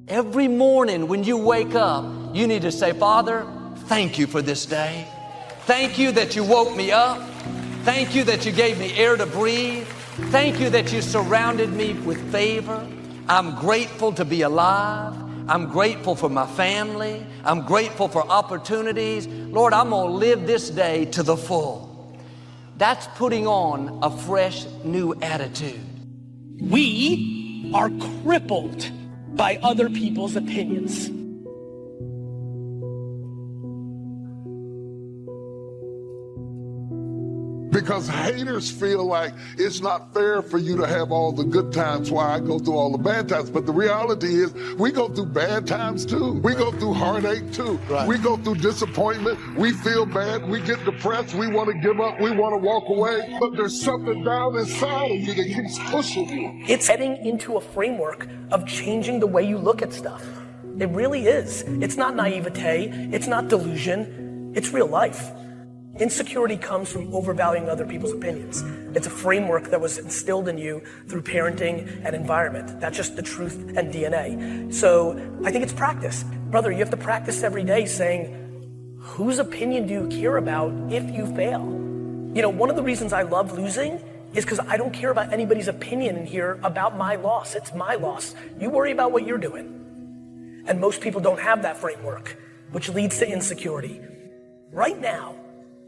Every morning when you wake up, you need to say, Father, thank you for this day. Thank you that you woke me up. Thank you that you gave me air to breathe. Thank you that you surrounded me with favor. I'm grateful to be alive. I'm grateful for my family. I'm grateful for opportunities. Lord, I'm going to live this day to the full. That's putting on a fresh new attitude. We are crippled by other people's opinions. Because haters feel like it's not fair for you to have all the good times while I go through all the bad times. But the reality is we go through bad times too. We go through heartache too. Right. We go through disappointment. We feel bad. We get depressed. We want to give up. We want to walk away. But there's something down inside of you that keeps pushing you. It's heading into a framework of changing the way you look at stuff. It really is. It's not naivete. It's not delusion. It's real life. Insecurity comes from overvaluing other people's opinions. It's a framework that was instilled in you through parenting and environment. That's just the truth and DNA. So I think it's practice. Brother, you have to practice every day saying, whose opinion do you care about if you fail? You know, one of the reasons I love losing is because I don't care about anybody's opinion in here about my loss. It's my loss. You worry about what you're doing. And most people don't have that framework, which leads to insecurity. Right now,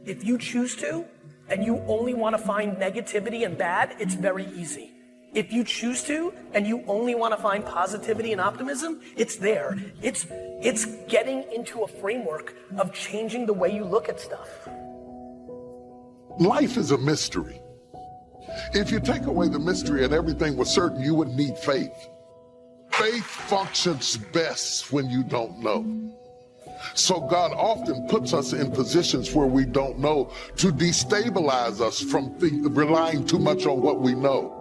if you choose to, and you only want to find negativity and bad, it's very easy. If you choose to, and you only want to find positivity and optimism, it's there. It's getting into a framework of changing the way you look at stuff. Life is a mystery. If you take away the mystery and everything was certain, you would need faith. Faith functions best when you don't know. So God often puts us in positions where we don't know to destabilize us from relying too much on what we know.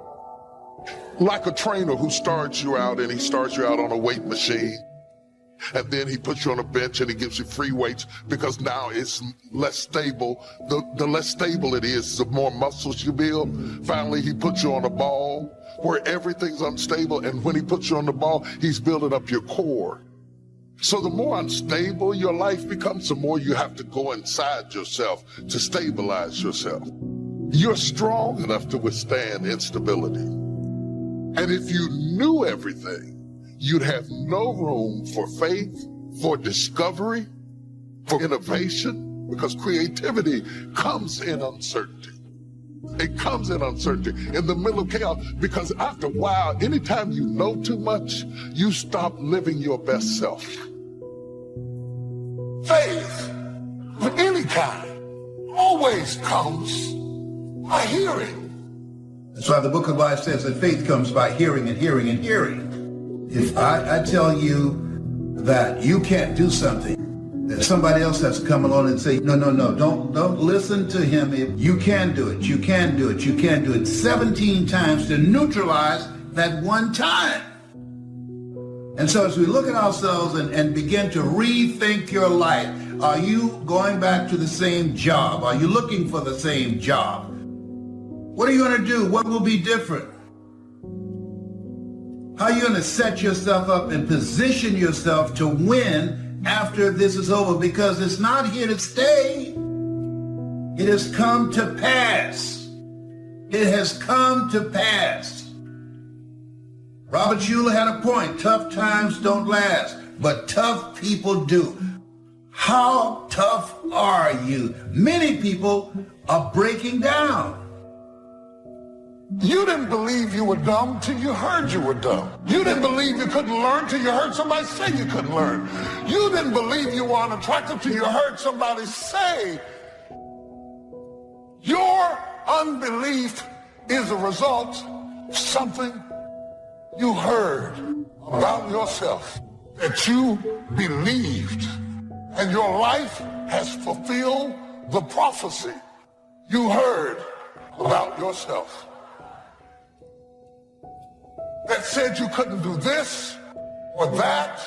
Like a trainer who starts you out and he starts you out on a weight machine. And then he puts you on a bench and he gives you free weights because now it's less stable. The less stable it is, the more muscles you build. Finally, he puts you on a ball where everything's unstable. And when he puts you on the ball, he's building up your core. So the more unstable your life becomes, the more you have to go inside yourself to stabilize yourself. You're strong enough to withstand instability. And if you knew everything, you'd have no room for faith, for discovery, for innovation, because creativity comes in uncertainty. It comes in uncertainty, in the middle of chaos, because after a while, anytime you know too much, you stop living your best self. Faith of any kind always comes by hearing. That's why the book of life says that faith comes by hearing and hearing and hearing. If I tell you that you can't do something, that somebody else has to come along and say, no, don't listen to him. If you can do it, you can do it, you can do it 17 times to neutralize that one time. And so as we look at ourselves and begin to rethink your life, are you going back to the same job? Are you looking for the same job? What are you going to do? What will be different? How are you going to set yourself up and position yourself to win after this is over? Because it's not here to stay. It has come to pass. It has come to pass. Robert Schuller had a point. Tough times don't last, but tough people do. How tough are you? Many people are breaking down. You didn't believe you were dumb till you heard you were dumb. You didn't believe you couldn't learn till you heard somebody say you couldn't learn. You didn't believe you were unattractive till you heard somebody say. Your unbelief is a result of something you heard about yourself that you believed, and your life has fulfilled the prophecy you heard about yourself that said you couldn't do this or that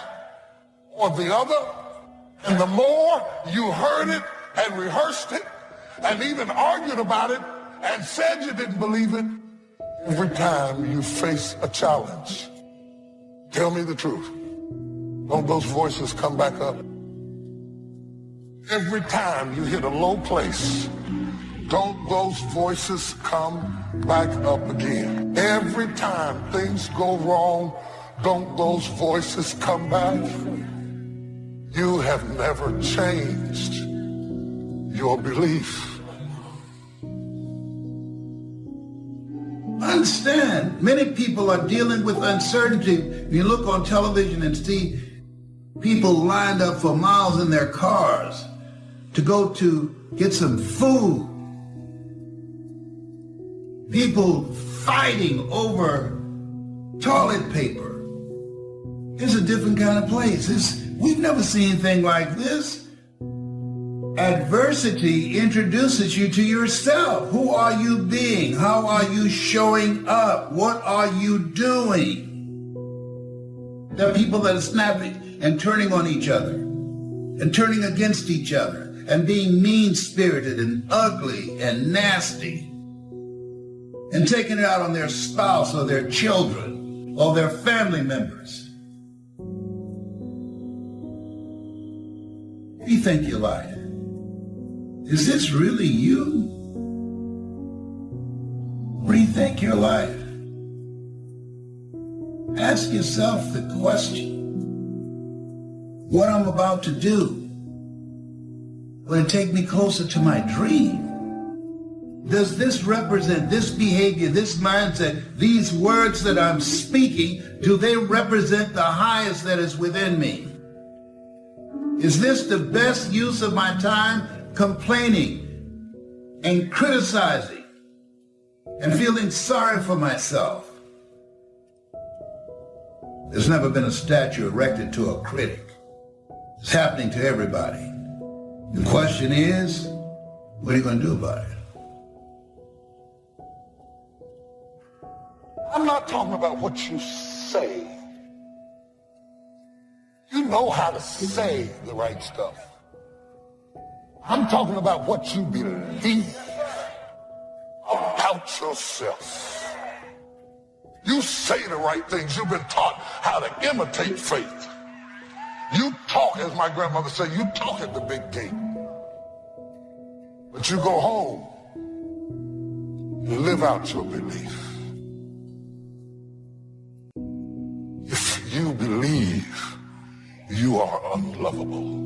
or the other. And the more you heard it and rehearsed it and even argued about it and said you didn't believe it, every time you face a challenge, tell me the truth. don't those voices come back up? Every time you hit a low place, don't those voices come back up again? Every time things go wrong, don't those voices come back? You have never changed your belief. Understand, many people are dealing with uncertainty. You look on television and see people lined up for miles in their cars to go to get some food. People fighting over toilet paper. It's a different kind of place. We've never seen anything like this. Adversity introduces you to yourself. Who are you being? How are you showing up? What are you doing? There are people that are snapping and turning on each other and turning against each other and being mean-spirited and ugly and nasty and taking it out on their spouse or their children or their family members. Rethink your life. Is this really you? Rethink your life. Ask yourself the question, what I'm about to do, will it take me closer to my dream? Does this represent, this behavior, this mindset, these words that I'm speaking, do they represent the highest that is within me? Is this the best use of my time complaining and criticizing and feeling sorry for myself? There's never been a statue erected to a critic. It's happening to everybody. The question is, what are you going to do about it? I'm not talking about what you say. You know how to say the right stuff. I'm talking about what you believe about yourself. You say the right things. You've been taught how to imitate faith. You talk, as my grandmother said, you talk at the big gate. But you go home and live out your belief. If you believe you are unlovable,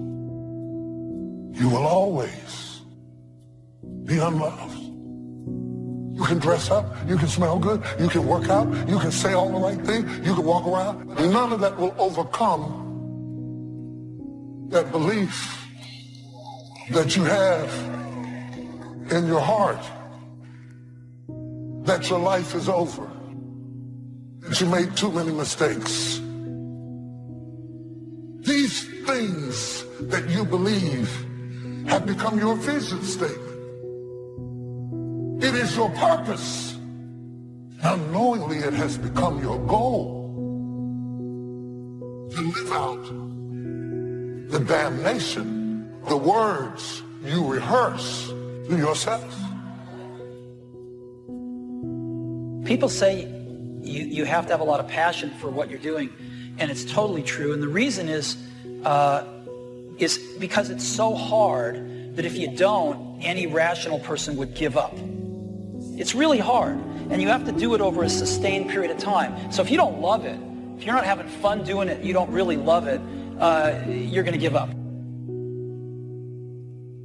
you will always be unloved. You can dress up, you can smell good, you can work out, you can say all the right things, you can walk around. None of that will overcome that belief that you have in your heart that your life is over, that you made too many mistakes. These things that you believe have become your vision statement. It is your purpose. Unknowingly, it has become your goal to live out the damnation, the words you rehearse to yourself. People say you have to have a lot of passion for what you're doing, and it's totally true. And the reason is because it's so hard that if you don't, any rational person would give up. It's really hard, and you have to do it over a sustained period of time. So if you don't love it, if you're not having fun doing it, you don't really love it, you're going to give up.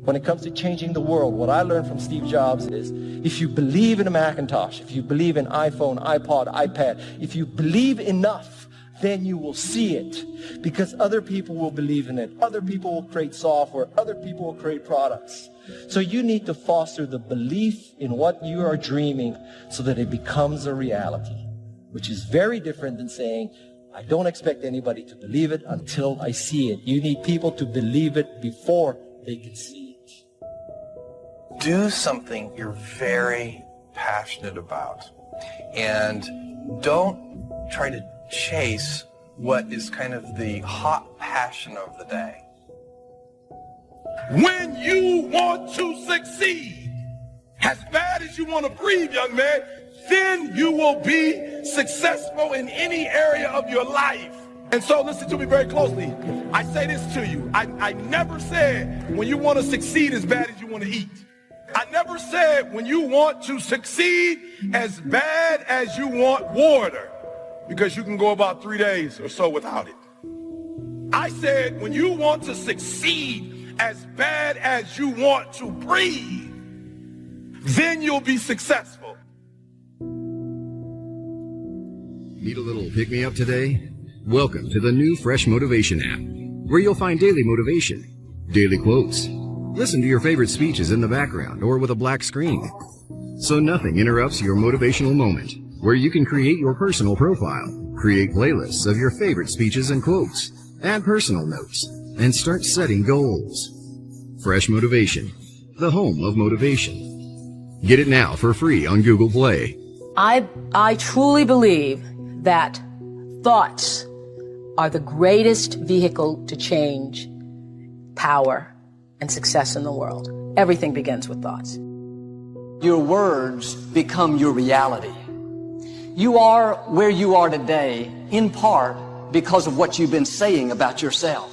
When it comes to changing the world, what I learned from Steve Jobs is if you believe in a Macintosh, if you believe in iPhone, iPod, iPad, if you believe enough, then you will see it, because other people will believe in it. Other people will create software. Other people will create products. So you need to foster the belief in what you are dreaming so that it becomes a reality, which is very different than saying, I don't expect anybody to believe it until I see it. You need people to believe it before they can see it. Do something you're very passionate about, and don't try to chase what is kind of the hot passion of the day. When you want to succeed, as bad as you want to breathe, young man, then you will be successful in any area of your life. And so listen to me very closely. I say this to you. I never said when you want to succeed as bad as you want to eat. I never said when you want to succeed as bad as you want water, because you can go about 3 days or so without it. I said when you want to succeed as bad as you want to breathe, then you'll be successful. Need a little pick-me-up today? Welcome to the new Fresh Motivation app, where you'll find daily motivation, daily quotes. Listen to your favorite speeches in the background or with a black screen, so nothing interrupts your motivational moment, where you can create your personal profile, create playlists of your favorite speeches and quotes, add personal notes, and start setting goals. Fresh Motivation, the home of motivation. Get it now for free on Google Play. I truly believe that thoughts are the greatest vehicle to change power and success in the world. Everything begins with thoughts. Your words become your reality. You are where you are today in part because of what you've been saying about yourself.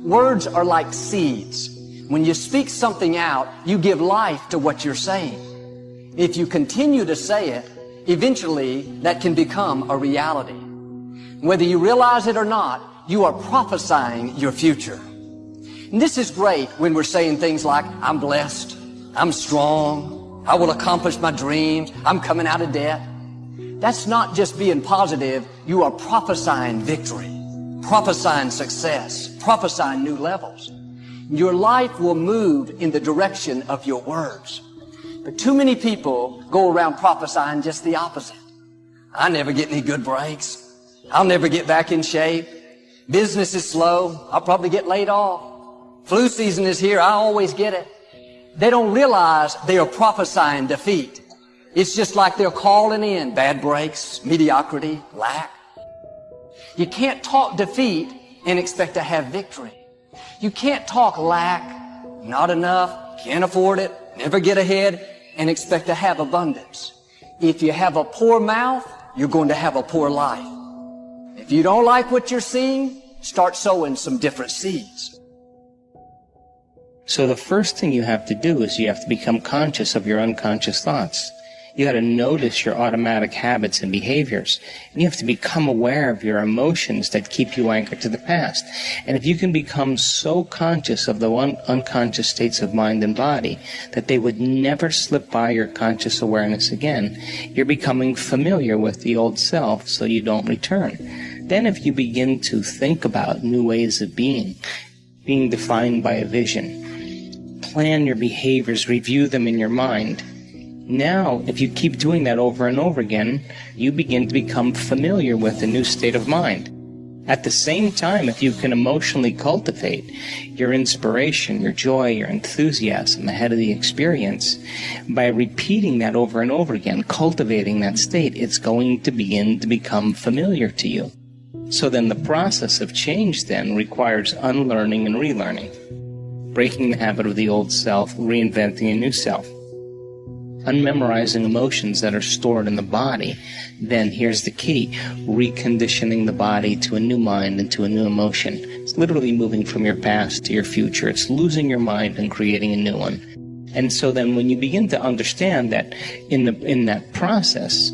Words are like seeds. When you speak something out, you give life to what you're saying. If you continue to say it, eventually that can become a reality. Whether you realize it or not, you are prophesying your future. And this is great when we're saying things like, I'm blessed, I'm strong, I will accomplish my dreams, I'm coming out of debt. That's not just being positive, you are prophesying victory, prophesying success, prophesying new levels. Your life will move in the direction of your words. But too many people go around prophesying just the opposite. I never get any good breaks. I'll never get back in shape. Business is slow. I'll probably get laid off. Flu season is here. I always get it. They don't realize they are prophesying defeat. It's just like they're calling in bad breaks, mediocrity, lack. You can't talk defeat and expect to have victory. You can't talk lack, not enough, can't afford it, never get ahead, and expect to have abundance. If you have a poor mouth, you're going to have a poor life. If you don't like what you're seeing, start sowing some different seeds. So the first thing you have to do is you have to become conscious of your unconscious thoughts. You got to notice your automatic habits and behaviors. And you have to become aware of your emotions that keep you anchored to the past. And if you can become so conscious of the unconscious states of mind and body that they would never slip by your conscious awareness again, you're becoming familiar with the old self so you don't return. Then if you begin to think about new ways of being defined by a vision, plan your behaviors, review them in your mind. Now, if you keep doing that over and over again, you begin to become familiar with a new state of mind. At the same time, if you can emotionally cultivate your inspiration, your joy, your enthusiasm ahead of the experience, by repeating that over and over again, cultivating that state, it's going to begin to become familiar to you. So then the process of change then requires unlearning and relearning, breaking the habit of the old self, reinventing a new self. Unmemorizing emotions that are stored in the body, then here's the key, reconditioning the body to a new mind and to a new emotion. It's literally moving from your past to your future. It's losing your mind and creating a new one. And so then when you begin to understand that in that process,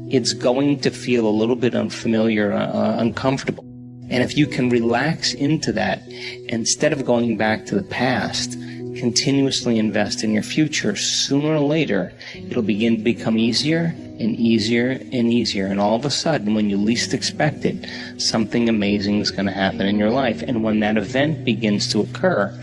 it's going to feel a little bit unfamiliar, uncomfortable. And if you can relax into that, instead of going back to the past, continuously invest in your future, sooner or later, it'll begin to become easier and easier and easier. And all of a sudden, when you least expect it, something amazing is going to happen in your life. And when that event begins to occur,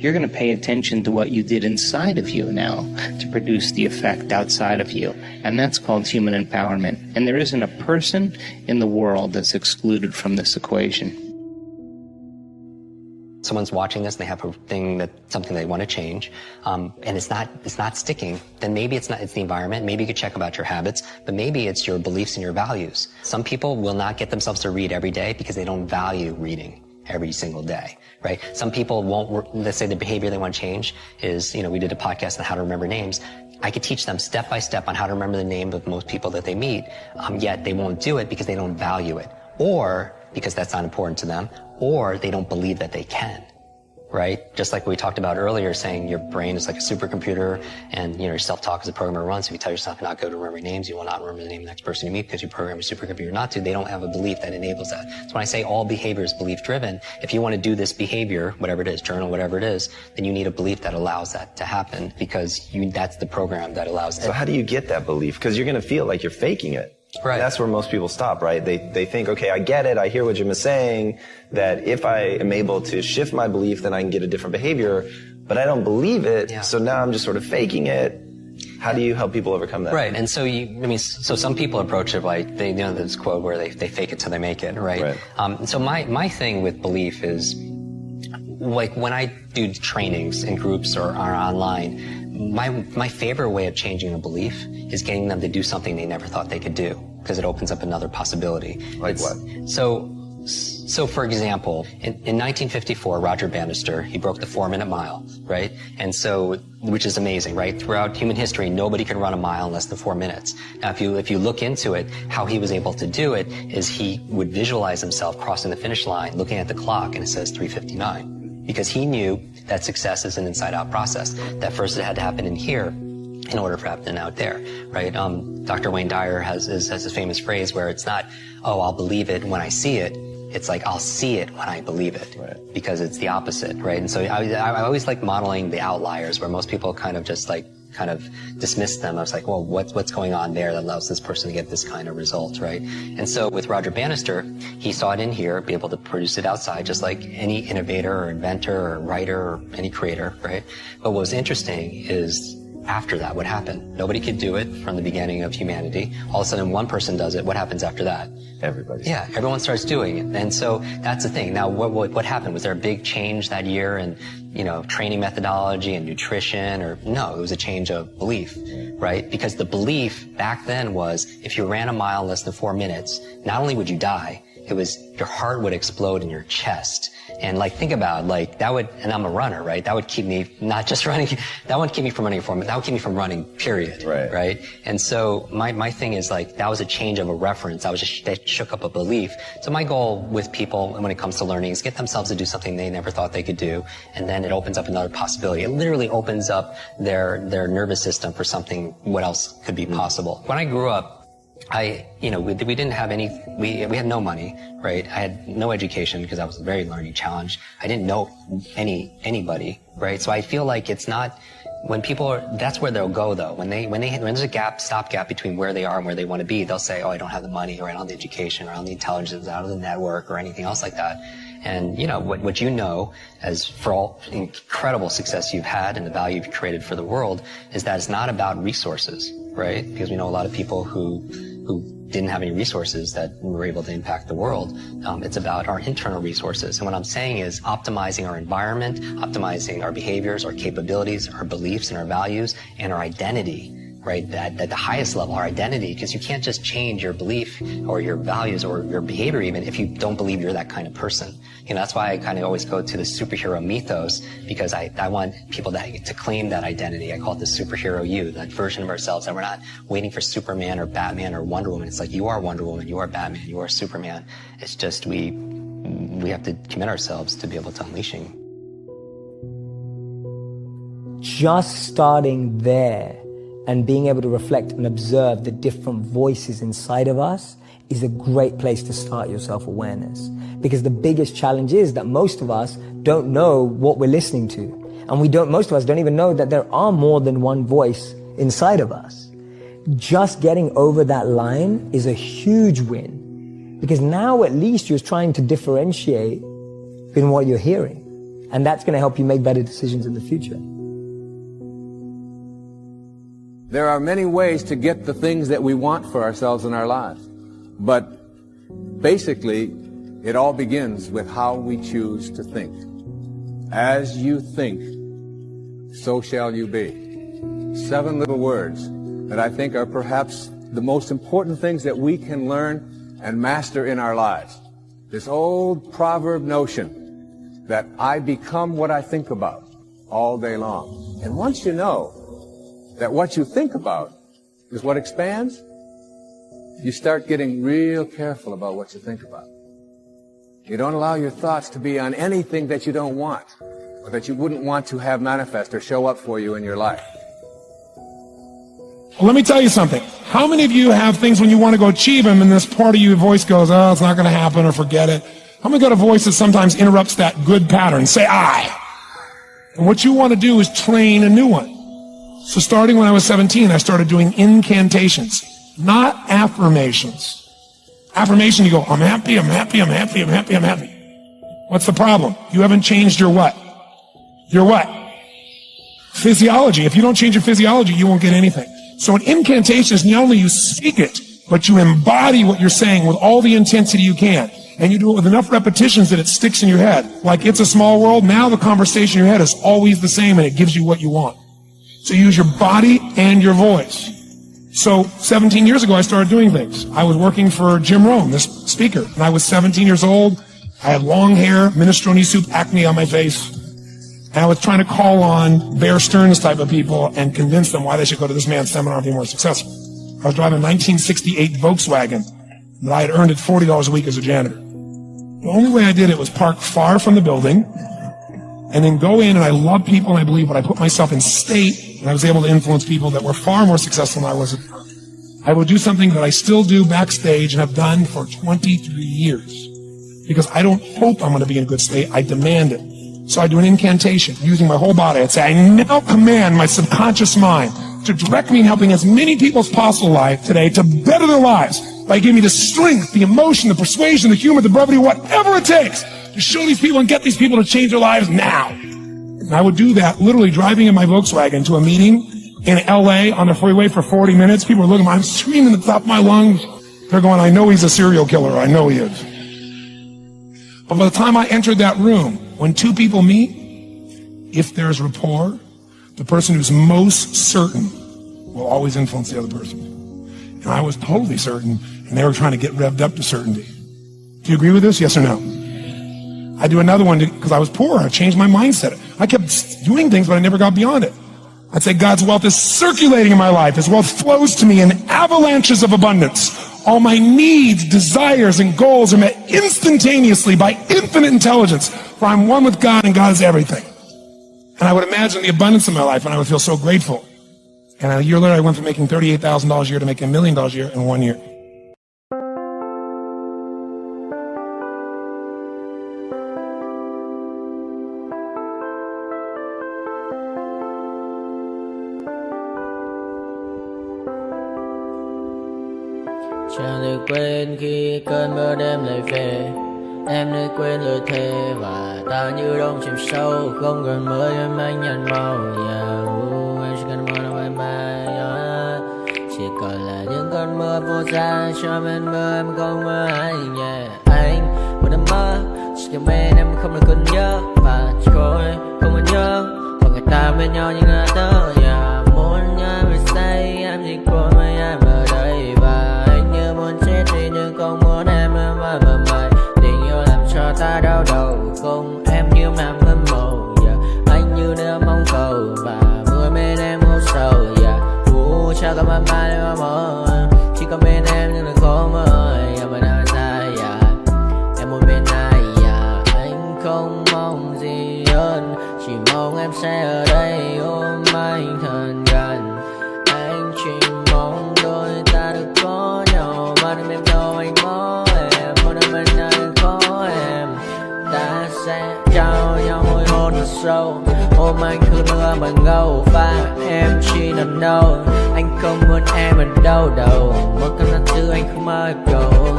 you're going to pay attention to what you did inside of you now to produce the effect outside of you. And that's called human empowerment. And there isn't a person in the world that's excluded from this equation. Someone's watching this and they have a thing something they want to change, and it's not sticking, then maybe it's the environment. Maybe you could check about your habits, but maybe it's your beliefs and your values. Some people will not get themselves to read every day because they don't value reading every single day, right? Some people won't, let's say the behavior they want to change is, we did a podcast on how to remember names. I could teach them step by step on how to remember the name of most people that they meet, yet they won't do it because they don't value it. Or because that's not important to them, or they don't believe that they can. Right? Just like we talked about earlier, saying your brain is like a supercomputer, and your self-talk is a program to run. So if you tell yourself you're not good at remembering names, you will not remember the name of the next person you meet because you program your supercomputer not to. They don't have a belief that enables that. So when I say all behavior is belief-driven, if you want to do this behavior, whatever it is, journal, whatever it is, then you need a belief that allows that to happen, because that's the program that allows it. So how do you get that belief? Because you're going to feel like you're faking it. Right. And that's where most people stop, right? They think, okay, I get it. I hear what Jim is saying, that if I am able to shift my belief, then I can get a different behavior, but I don't believe it. Yeah. So now I'm just sort of faking it. How do you help people overcome that? Right. And so so some people approach it like, this quote where they fake it till they make it, right? So my thing with belief is, like, when I do trainings in groups or online, my favorite way of changing a belief is getting them to do something they never thought they could do, because it opens up another possibility. Like what? So for example, in 1954, Roger Bannister, he broke the 4-minute mile, right? And so, which is amazing, right? Throughout human history, nobody could run a mile in less than 4 minutes. Now, if you look into it, how he was able to do it is he would visualize himself crossing the finish line, looking at the clock, and it says 3:59. Because he knew that success is an inside-out process. That first it had to happen in here in order for it to happen out there, right? Dr. Wayne Dyer has this famous phrase where it's not, oh, I'll believe it when I see it. It's like, I'll see it when I believe it, because it's the opposite, right? And so I always like modeling the outliers, where most people kind of dismiss them. I was like, well, what's going on there that allows this person to get this kind of result, right? And so with Roger Bannister, he saw it in here, be able to produce it outside, just like any innovator or inventor or writer or any creator, right? But what was interesting is, after that, what happened? Nobody could do it from the beginning of humanity. All of a sudden, one person does it. What happens after that? Everybody. Yeah, everyone starts doing it. And so that's the thing. Now, what happened? Was there a big change that year in, training methodology and nutrition? Or no, it was a change of belief, right? Because the belief back then was, if you ran a mile in less than 4 minutes, not only would you die, it was your heart would explode in your chest. And think about that would, and I'm a runner, right? That would keep me not just running, that wouldn't keep me from running for me, that would keep me from running, period. Right? And so my thing is that was a change of a reference. That shook up a belief. So my goal with people when it comes to learning is get themselves to do something they never thought they could do. And then it opens up another possibility. It literally opens up their nervous system for something, what else could be possible. When I grew up, we didn't have we had no money, right? I had no education because I was very learning challenged. I didn't know anybody, right? So I feel like it's not, when people that's where they'll go though. When there's a stopgap between where they are and where they want to be, they'll say, oh, I don't have the money, or I don't have the education, or I don't have the intelligence, I don't have the network, or anything else like that. And what as for all incredible success you've had and the value you've created for the world, is that it's not about resources, right? Because we know a lot of people who didn't have any resources that were able to impact the world. It's about our internal resources. And what I'm saying is optimizing our environment, optimizing our behaviors, our capabilities, our beliefs and our values, and our identity, right? At the highest level, our identity, because you can't just change your belief or your values or your behavior even if you don't believe you're that kind of person. That's why I kind of always go to the superhero mythos, because I want people to claim that identity. I call it the superhero you, that version of ourselves, that we're not waiting for Superman or Batman or Wonder Woman. It's like, you are Wonder Woman, you are Batman, you are Superman. It's just we have to commit ourselves to be able to unleashing. Just starting there and being able to reflect and observe the different voices inside of us is a great place to start your self-awareness. Because the biggest challenge is that most of us don't know what we're listening to. And most of us don't even know that there are more than one voice inside of us. Just getting over that line is a huge win. Because now at least you're trying to differentiate in what you're hearing. And that's going to help you make better decisions in the future. There are many ways to get the things that we want for ourselves in our lives. But basically, it all begins with how we choose to think. As you think, so shall you be. 7 little words that I think are perhaps the most important things that we can learn and master in our lives. This old proverb notion that I become what I think about all day long. And once you know that what you think about is what expands, you start getting real careful about what you think about. You don't allow your thoughts to be on anything that you don't want, or that you wouldn't want to have manifest or show up for you in your life. Well, let me tell you something. How many of you have things when you want to go achieve them and this part of your voice goes, oh, it's not going to happen, or forget it? How many got a voice that sometimes interrupts that good pattern? Say I. And what you want to do is train a new one. So starting when I was 17, I started doing incantations, not affirmations. Affirmation, you go, I'm happy, I'm happy, I'm happy, I'm happy, I'm happy. What's the problem? You haven't changed your what? Your what? Physiology. If you don't change your physiology, you won't get anything. So an incantation is not only you speak it, but you embody what you're saying with all the intensity you can. And you do it with enough repetitions that it sticks in your head. Like It's a Small World, now the conversation in your head is always the same and it gives you what you want. So you use your body and your voice. So 17 years ago, I started doing things. I was working for Jim Rohn, this speaker, and I was 17 years old. I had long hair, minestrone soup, acne on my face. And I was trying to call on Bear Stearns type of people and convince them why they should go to this man's seminar and be more successful. I was driving a 1968 Volkswagen that I had earned at $40 a week as a janitor. The only way I did it was park far from the building and then go in, and I love people and I believe, but I put myself in state, and I was able to influence people that were far more successful than I was. I will do something that I still do backstage and have done for 23 years because I don't hope I'm going to be in a good state. I demand it. So I do an incantation using my whole body. I'd say, I now command my subconscious mind to direct me in helping as many people as possible today to better their lives by giving me the strength, the emotion, the persuasion, the humor, the brevity, whatever it takes to show these people and get these people to change their lives now. And I would do that literally driving in my Volkswagen to a meeting in LA on the freeway for 40 minutes. People are looking at me, I'm screaming at the top of my lungs. They're going, I know he's a serial killer. I know he is. But by the time I entered that room, when two people meet, if there's rapport, the person who's most certain will always influence the other person. And I was totally certain, and they were trying to get revved up to certainty. Do you agree with this? Yes or no? I do another one because I was poor. I changed my mindset. I kept doing things, but I never got beyond it. I'd say God's wealth is circulating in my life. His wealth flows to me in avalanches of abundance. All my needs, desires, and goals are met instantaneously by infinite intelligence, for I'm one with God and God is everything. And I would imagine the abundance in my life, and I would feel so grateful. And a year later, I went from making $38,000 a year to making $1 million a year in 1 year. Chẳng được quên khi cơn mưa đêm lại về. Em đã quên lời thề và ta như đông chìm sâu. Không cần mơ em anh nhận màu. Em chỉ cần mơ đâu em bay. Chỉ còn là những cơn mưa vô giá. Cho bên mơ em không mơ anh. Anh một đêm mơ. Chỉ cần bên em không được còn nhớ. Và chỉ có em không còn nhớ. Và người ta bên nhau như ngã tớ. Muốn nhớ về say em chỉ có mấy em ở đây. Và anh như muốn chết đi nhưng không muốn em mơ mày. Tình yêu làm cho ta đau đầu. Không em như làm hâm mộ. Anh như nếu mong cầu. Và mưa bên em ngủ sầu. Chắc có mà mai em mơ. Chỉ có bên em nhưng là khó mơ. Mà đang dài em một bên này. Anh không mong gì hơn. Chỉ mong em sẽ ở đây ôm anh thật gần. Anh chỉ mong đôi ta được có nhau. Mà đừng em đâu anh có em. Một đêm bên anh có em. Ta sẽ trao nhau môi hôn thật sâu. Ôm anh cứ mưa bằng ngâu. Và em chỉ nằm đâu. Anh không muốn em ở đâu đâu. Một cơn gió thứ anh không mơ cầu.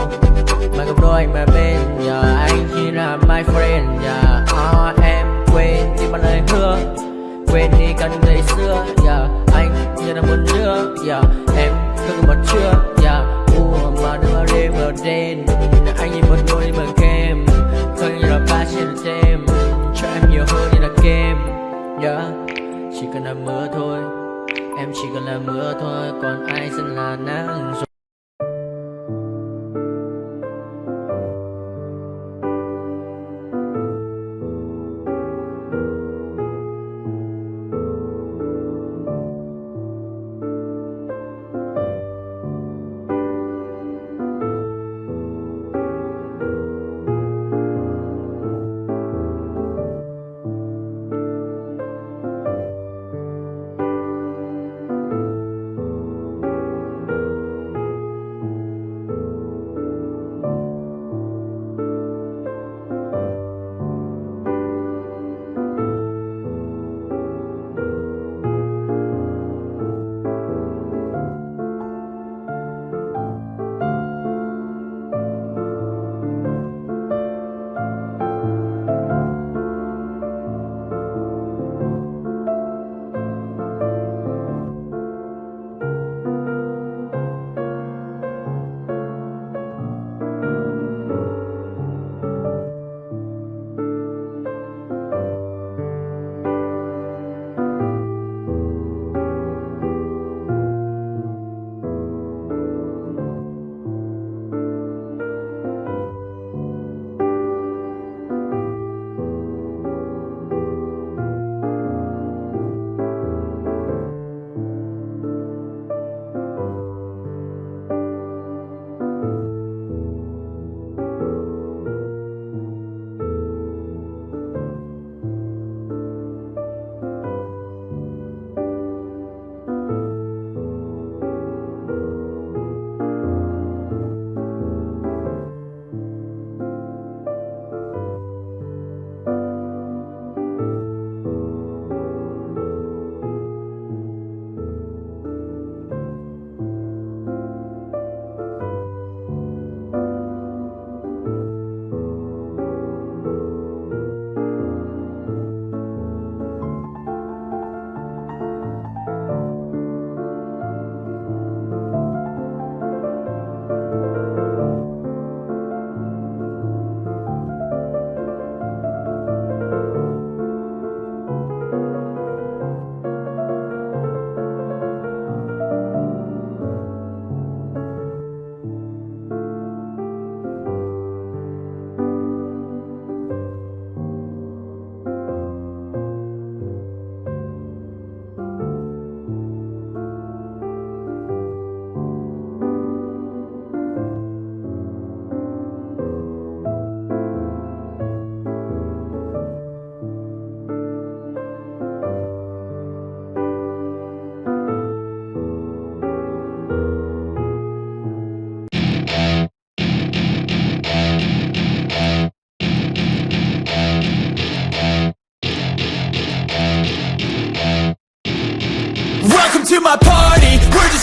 Mà gặp đôi anh mà bên nhà. Anh chỉ là my friend nhà. Em quên đi bao lời hứa. Quên đi cần ngày xưa. Anh như là muốn nữa. Em không còn chưa. Mà đưa đêm ở đêm. Anh như một đôi bằng kem. Không như là ba trên đêm. Cho em nhiều hơn như là kem. Chỉ cần là mưa thôi. Em chỉ cần là mưa thôi. Còn ai sẽ là nắng rồi.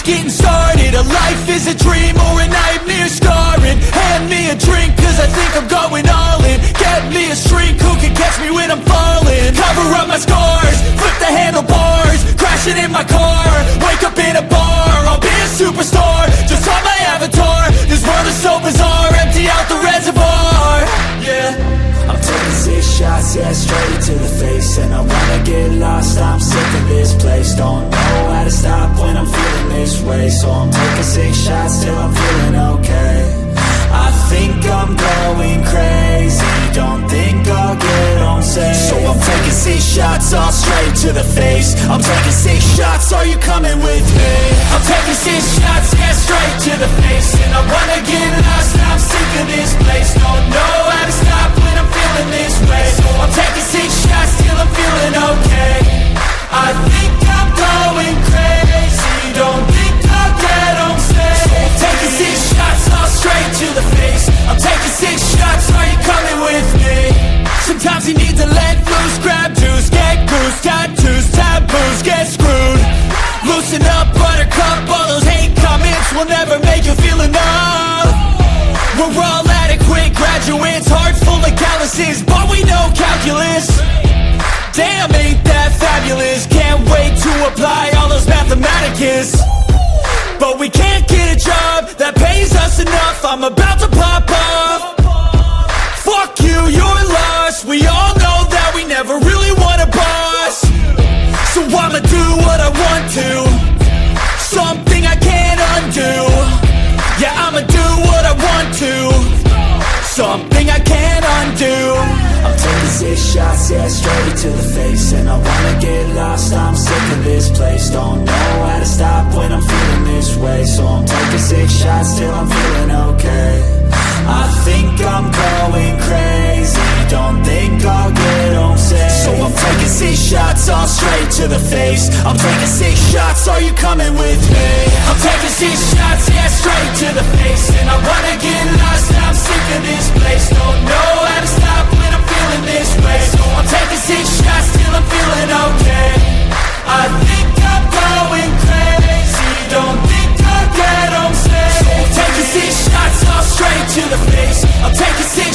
getting started. A life is a dream or a nightmare scarring. Hand me a drink cause I think I'm going all in. Get me a shrink who can catch me when I'm falling. Cover up my scars, flip the handlebars, crashing in my car, wake up in a bar. I'll be a superstar, just on my avatar. This world is so bizarre, empty out the reservoir. Yeah, I'm taking 6 shots, yeah, straight to the face. And I wanna get lost, I'm sick of this place. Don't know how to stop when I'm feeling this way. So I'm taking 6 shots till I'm feeling okay. I think I'm going crazy, don't think I'll get on safe. So I'm taking 6 shots, all straight to the face. I'm taking 6 shots, are you coming with me? I'm taking 6 shots, yeah, straight to the face. And I wanna get lost, I'm sick of this place. Don't know how to stop when I'm feeling this way. So I'm taking 6 shots till I'm feeling okay. I think I'm going crazy, don't think I'll get on safe. So I'm taking 6 shots, all straight to the face. I'm taking 6 shots, are you coming with me? Sometimes you need to let loose, grab juice, get goose, tattoos, taboos, get screwed. Loosen up, buttercup, all those hate comments will never make you feel enough. We're all adequate graduates, hearts full of calluses, but we know calculus. Damn, ain't that fabulous? Can't wait to apply all those mathematicus. But we can't get a job that pays us enough. I'm about to pop off. Fuck you, you're lost. We all know that we never really want a boss. So I'ma do what I want to, something I can't undo. Yeah, I'ma do what I want to, something I can't undo. I'm taking 6 shots, yeah, straight to the face. And I wanna get lost, I'm sick of this place. Don't know how to stop when I'm feeling this way. So I'm taking 6 shots till I'm feeling okay. I think I'm going crazy, don't think I'll get on safe. So I'm taking 6 shots, all straight to the face. I'm taking 6 shots, are you coming with me? I'm taking 6 shots, yeah, straight to the face. And I wanna get lost, I'm sick of this place. Don't know how to stop when I'm feeling this way. So I'm taking 6 shots till I'm feeling okay. I think I'm going crazy, don't think I'll get on safe. So I'm taking 6 shots, all straight to the face. I'm taking 6